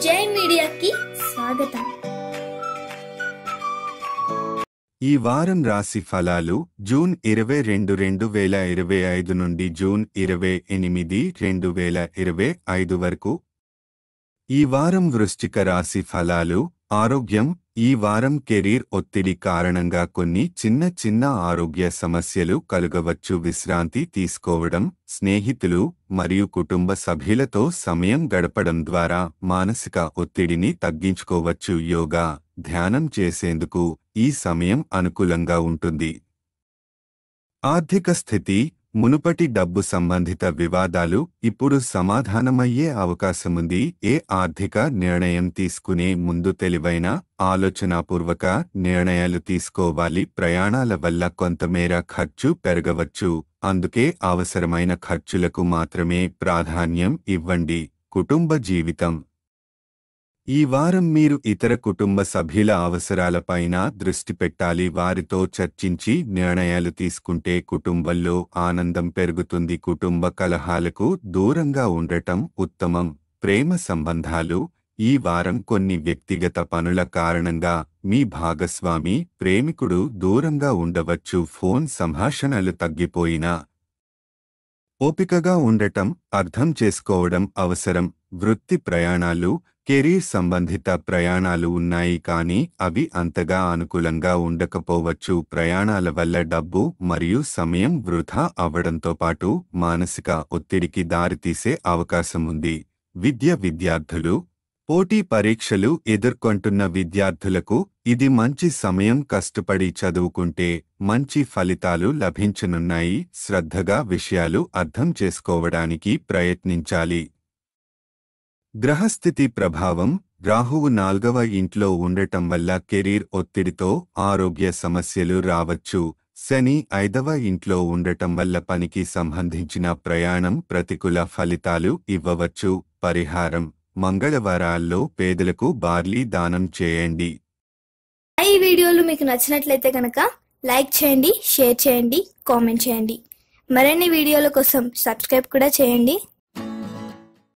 జై మీడియాకి స్వాగతం. ఈ వారం రాశి ఫలాలు జూన్ 22, 2025 నుండి జూన్ 28, 2025 వరకు. ఈ వారం వృశ్చిక రాశి ఫలాలు. ఆరోగ్యం. ఈ వారం కెరీర్ ఒత్తిడి కారణంగా కొన్ని చిన్న ఆరోగ్య సమస్యలు కలుగవచ్చు. విశ్రాంతి తీసుకోవడం, స్నేహితులు మరియు కుటుంబ సభ్యులతో సమయం గడపడం ద్వారా మానసిక ఒత్తిడిని తగ్గించుకోవచ్చు. యోగా, ధ్యానం చేసేందుకు ఈ సమయం అనుకూలంగా ఉంటుంది. ఆర్థిక స్థితి. మునుపటి డబ్బు సంబంధిత వివాదాలు ఇప్పుడు సమాధానమయ్యే అవకాశముంది. ఏ ఆర్థిక నిర్ణయం తీసుకునే ముందు తెలివైన, ఆలోచనాపూర్వక నిర్ణయాలు తీసుకోవాలి. ప్రయాణాల వల్ల కొంతమేర ఖర్చు పెరగవచ్చు, అందుకే అవసరమైన ఖర్చులకు మాత్రమే ప్రాధాన్యం ఇవ్వండి. కుటుంబ జీవితం. ఈ వారం మీరు ఇతర కుటుంబ సభ్యుల అవసరాలపైన దృష్టి పెట్టాలి. వారితో చర్చించి నిర్ణయాలు తీసుకుంటే కుటుంబంలో ఆనందం పెరుగుతుంది. కుటుంబ కలహాలకు దూరంగా ఉండటం ఉత్తమం. ప్రేమ సంబంధాలు. ఈ వారం కొన్ని వ్యక్తిగత పనుల కారణంగా మీ భాగస్వామి, ప్రేమికుడు దూరంగా ఉండవచ్చు. ఫోన్ సంభాషణలు తగ్గిపోయినా ఓపికగా ఉండటం, అర్థం చేసుకోవడం అవసరం. వృత్తి ప్రయాణాలు. కెరీర్ సంబంధిత ప్రయాణాలు ఉన్నాయి కానీ అవి అంతగా అనుకూలంగా ఉండకపోవచ్చు. ప్రయాణాల వల్ల డబ్బు మరియు సమయం వృధా అవ్వడంతో పాటు మానసిక ఒత్తిడికి దారితీసే అవకాశం ఉంది. విద్యార్థులు. పోటీ పరీక్షలు ఎదుర్కొంటున్న విద్యార్థులకు ఇది మంచి సమయం. కష్టపడి చదువుకుంటే మంచి ఫలితాలు లభించనున్నాయి. శ్రద్ధగా విషయాలు అర్థం చేసుకోవడానికి ప్రయత్నించాలి. గ్రహస్థితి ప్రభావం. రాహువు 4వ ఇంట్లో ఉండటం వల్ల కెరీర్ ఒత్తిడితో ఆరోగ్య సమస్యలు రావచ్చు. శని 5వ ఇంట్లో ఉండటం వల్ల పనికి సంబంధించిన ప్రయాణం ప్రతికూల ఫలితాలు ఇవ్వవచ్చు. పరిహారం. మంగళవారాల్లో పేదలకు బార్లీ దానం చేయండి. ఈ వీడియోలు మీకు నచ్చినట్లయితే కనుక లైక్ చేయండి, షేర్ చేయండి, కామెంట్ చేయండి. మరిన్ని వీడియోల కోసం సబ్స్క్రైబ్ కూడా చేయండి.